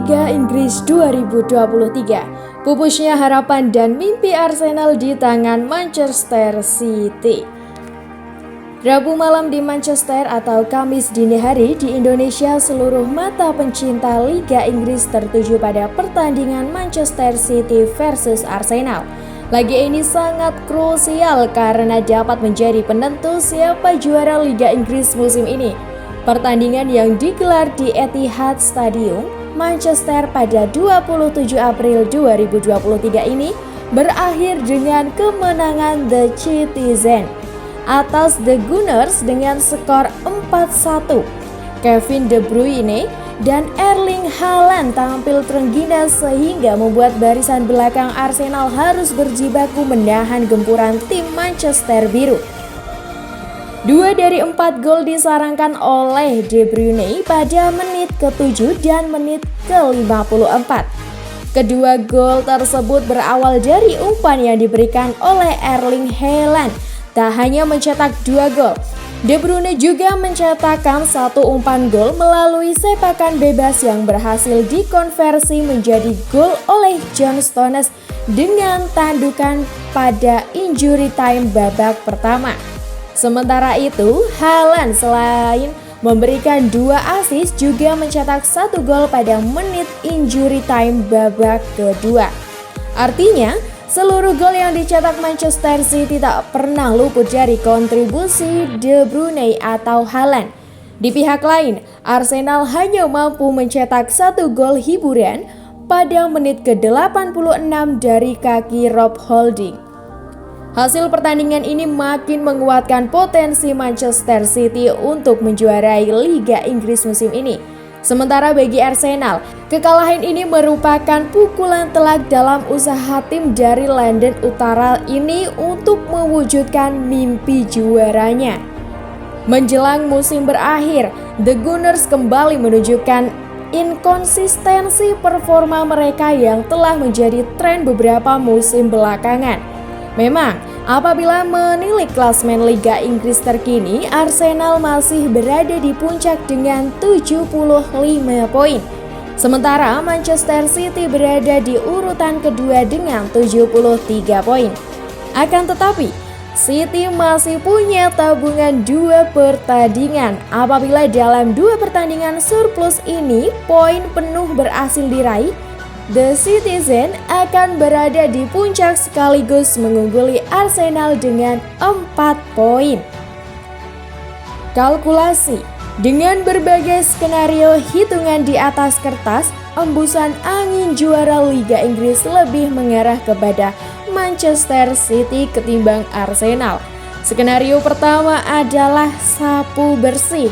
Liga Inggris 2023. Pupusnya harapan dan mimpi Arsenal di tangan Manchester City. Rabu malam di Manchester atau Kamis dini hari di Indonesia, seluruh mata pencinta Liga Inggris tertuju pada pertandingan Manchester City versus Arsenal. Laga ini sangat krusial karena dapat menjadi penentu siapa juara Liga Inggris musim ini. Pertandingan yang digelar di Etihad Stadium, Manchester pada 27 April 2023 ini berakhir dengan kemenangan The Citizen atas The Gunners dengan skor 4-1. Kevin De Bruyne dan Erling Haaland tampil terengginas sehingga membuat barisan belakang Arsenal harus berjibaku menahan gempuran tim Manchester Biru. 2 dari 4 gol disarankan oleh De Bruyne pada menit ke-7 dan menit ke-54. Kedua gol tersebut berawal dari umpan yang diberikan oleh Erling Haaland. Tak hanya mencetak 2 gol, De Bruyne juga mencetakkan 1 umpan gol melalui sepakan bebas yang berhasil dikonversi menjadi gol oleh John Stones dengan tandukan pada injury time babak pertama. Sementara itu, Haaland selain memberikan 2 assist juga mencetak 1 gol pada menit injury time babak kedua. Artinya, seluruh gol yang dicetak Manchester City tak pernah luput dari kontribusi De Bruyne atau Haaland. Di pihak lain, Arsenal hanya mampu mencetak 1 gol hiburan pada menit ke-86 dari kaki Rob Holding. Hasil pertandingan ini makin menguatkan potensi Manchester City untuk menjuarai Liga Inggris musim ini. Sementara bagi Arsenal, kekalahan ini merupakan pukulan telak dalam usaha tim dari London Utara ini untuk mewujudkan mimpi juaranya. Menjelang musim berakhir, The Gunners kembali menunjukkan inkonsistensi performa mereka yang telah menjadi tren beberapa musim belakangan. Memang, apabila menilik klasmen Liga Inggris terkini, Arsenal masih berada di puncak dengan 75 poin. Sementara Manchester City berada di urutan kedua dengan 73 poin. Akan tetapi, City masih punya tabungan 2 pertandingan. Apabila dalam 2 pertandingan surplus ini poin penuh berhasil diraih, The Citizen akan berada di puncak sekaligus mengungguli Arsenal dengan 4 poin. Kalkulasi. Dengan berbagai skenario hitungan di atas kertas, embusan angin juara Liga Inggris lebih mengarah kepada Manchester City ketimbang Arsenal. Skenario pertama adalah sapu bersih.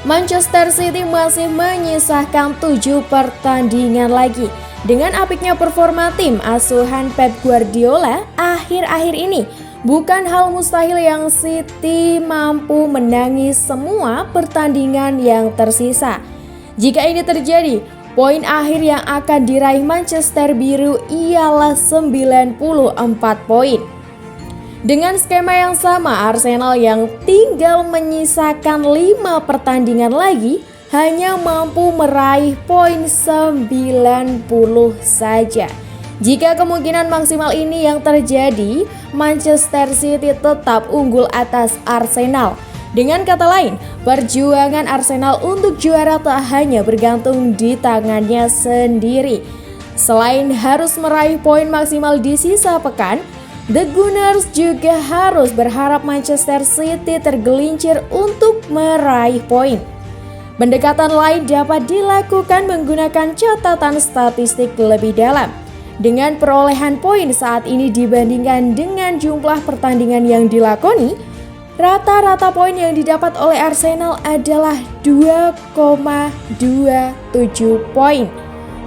Manchester City masih menyisakan 7 pertandingan lagi. Dengan apiknya performa tim asuhan Pep Guardiola akhir-akhir ini, bukan hal mustahil yang City mampu menangi semua pertandingan yang tersisa. Jika ini terjadi, poin akhir yang akan diraih Manchester Biru ialah 94 poin. Dengan skema yang sama, Arsenal yang tinggal menyisakan 5 pertandingan lagi hanya mampu meraih poin 90 saja. Jika kemungkinan maksimal ini yang terjadi, Manchester City tetap unggul atas Arsenal. Dengan kata lain, perjuangan Arsenal untuk juara tak hanya bergantung di tangannya sendiri. Selain harus meraih poin maksimal di sisa pekan, The Gunners juga harus berharap Manchester City tergelincir untuk meraih poin. Pendekatan lain dapat dilakukan menggunakan catatan statistik lebih dalam. Dengan perolehan poin saat ini dibandingkan dengan jumlah pertandingan yang dilakoni, rata-rata poin yang didapat oleh Arsenal adalah 2,27 poin.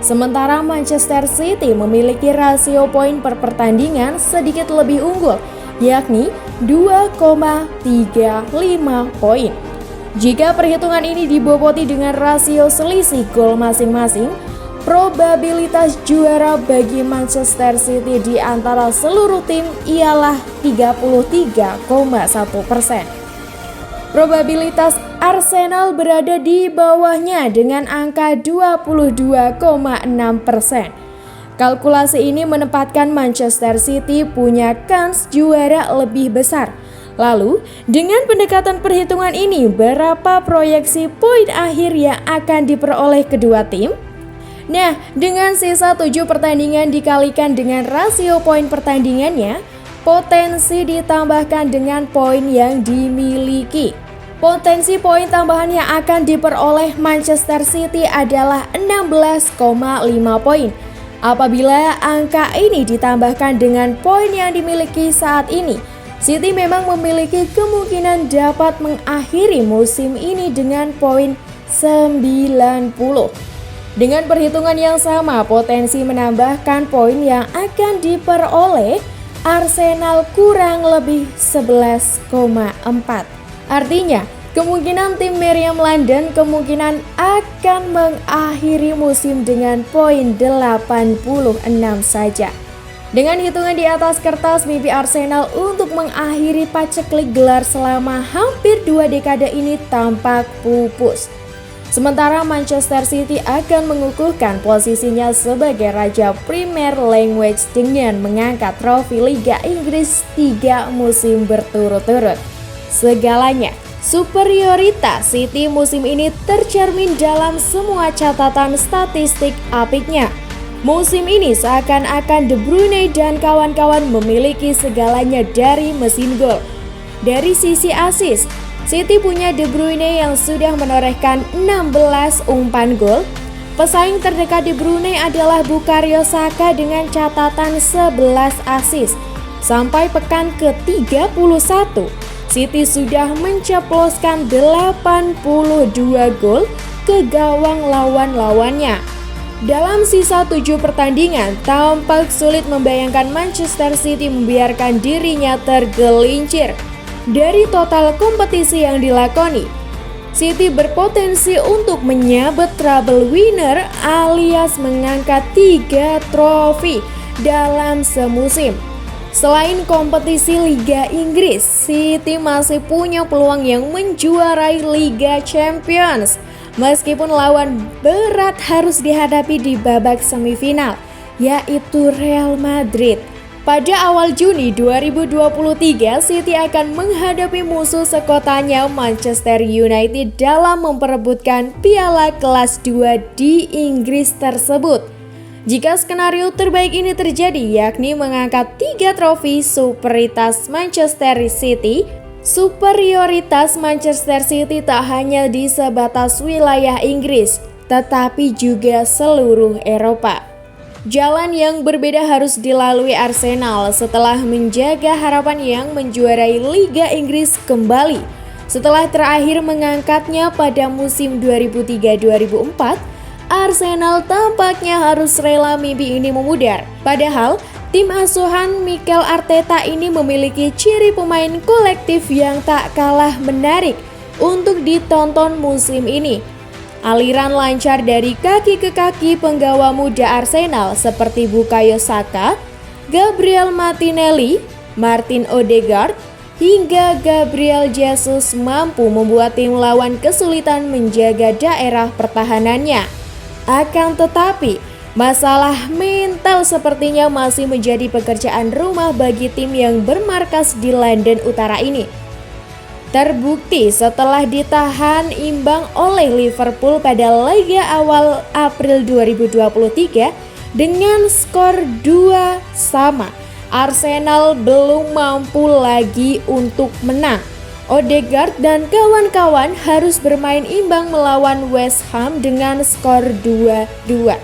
Sementara Manchester City memiliki rasio poin per pertandingan sedikit lebih unggul, yakni 2,35 poin. Jika perhitungan ini diboboti dengan rasio selisih gol masing-masing, probabilitas juara bagi Manchester City di antara seluruh tim ialah 33,1%. Probabilitas Arsenal berada di bawahnya dengan angka 22,6%. Kalkulasi ini menempatkan Manchester City punya kans juara lebih besar. Lalu, dengan pendekatan perhitungan ini, berapa proyeksi poin akhir yang akan diperoleh kedua tim? Nah, dengan sisa 7 pertandingan dikalikan dengan rasio poin pertandingannya, potensi ditambahkan dengan poin yang dimiliki. Potensi poin tambahan yang akan diperoleh Manchester City adalah 16,5 poin. Apabila angka ini ditambahkan dengan poin yang dimiliki saat ini, City memang memiliki kemungkinan dapat mengakhiri musim ini dengan poin 90. Dengan perhitungan yang sama, potensi menambahkan poin yang akan diperoleh Arsenal kurang lebih 11,4. Artinya, kemungkinan tim Meriam London kemungkinan akan mengakhiri musim dengan poin 86 saja. Dengan hitungan di atas kertas, mimpi Arsenal untuk mengakhiri paceklik gelar selama hampir 2 dekade ini tampak pupus. Sementara Manchester City akan mengukuhkan posisinya sebagai Raja Premier League dengan mengangkat trofi Liga Inggris 3 musim berturut-turut. Segalanya, superioritas City musim ini tercermin dalam semua catatan statistik apiknya. Musim ini seakan-akan De Bruyne dan kawan-kawan memiliki segalanya dari mesin gol. Dari sisi assist, City punya De Bruyne yang sudah menorehkan 16 umpan gol. Pesaing terdekat De Bruyne adalah Bukayo Saka dengan catatan 11 assist. Sampai pekan ke-31, City sudah menceploskan 82 gol ke gawang lawan-lawannya. Dalam sisa 7 pertandingan, tampak sulit membayangkan Manchester City membiarkan dirinya tergelincir. Dari total kompetisi yang dilakoni, City berpotensi untuk menyabet treble winner alias mengangkat 3 trofi dalam semusim. Selain kompetisi Liga Inggris, City masih punya peluang yang menjuarai Liga Champions. Meskipun lawan berat harus dihadapi di babak semifinal, yaitu Real Madrid. Pada awal Juni 2023, City akan menghadapi musuh sekotanya Manchester United dalam memperebutkan piala kelas 2 di Inggris tersebut. Jika skenario terbaik ini terjadi, yakni mengangkat 3 trofi superioritas Manchester City tak hanya di sebatas wilayah Inggris, tetapi juga seluruh Eropa. Jalan yang berbeda harus dilalui Arsenal setelah menjaga harapan yang menjuarai Liga Inggris kembali. Setelah terakhir mengangkatnya pada musim 2003-2004, Arsenal tampaknya harus rela mimpi ini memudar. Padahal, tim asuhan Mikel Arteta ini memiliki ciri pemain kolektif yang tak kalah menarik untuk ditonton musim ini. Aliran lancar dari kaki ke kaki penggawa muda Arsenal seperti Bukayo Saka, Gabriel Martinelli, Martin Odegaard, hingga Gabriel Jesus mampu membuat tim lawan kesulitan menjaga daerah pertahanannya. Akan tetapi, masalah mental sepertinya masih menjadi pekerjaan rumah bagi tim yang bermarkas di London Utara ini. Terbukti setelah ditahan imbang oleh Liverpool pada laga awal April 2023 dengan skor 2-2, Arsenal belum mampu lagi untuk menang. Odegaard dan kawan-kawan harus bermain imbang melawan West Ham dengan skor 2-2.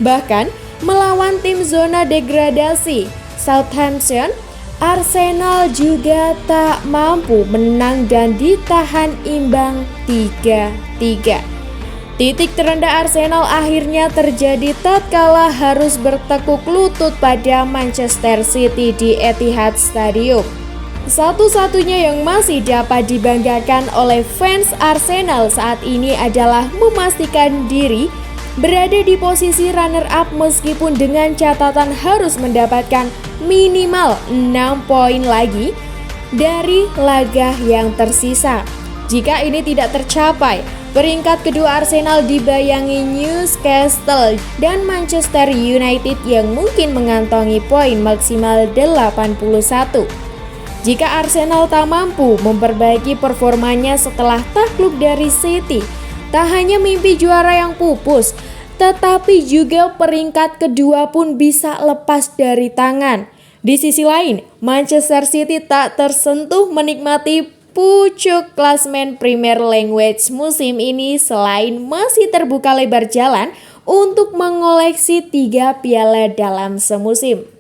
Bahkan melawan tim zona degradasi Southampton, Arsenal juga tak mampu menang dan ditahan imbang 3-3. Titik terendah Arsenal akhirnya terjadi tatkala harus bertekuk lutut pada Manchester City di Etihad Stadium. Satu-satunya yang masih dapat dibanggakan oleh fans Arsenal saat ini adalah memastikan diri berada di posisi runner-up meskipun dengan catatan harus mendapatkan minimal 6 poin lagi dari laga yang tersisa. Jika ini tidak tercapai, peringkat kedua Arsenal dibayangi Newcastle dan Manchester United yang mungkin mengantongi poin maksimal 81. Jika Arsenal tak mampu memperbaiki performanya setelah takluk dari City, tak hanya mimpi juara yang pupus, tetapi juga peringkat kedua pun bisa lepas dari tangan. Di sisi lain, Manchester City tak tersentuh menikmati pucuk klasmen Premier League musim ini selain masih terbuka lebar jalan untuk mengoleksi 3 piala dalam semusim.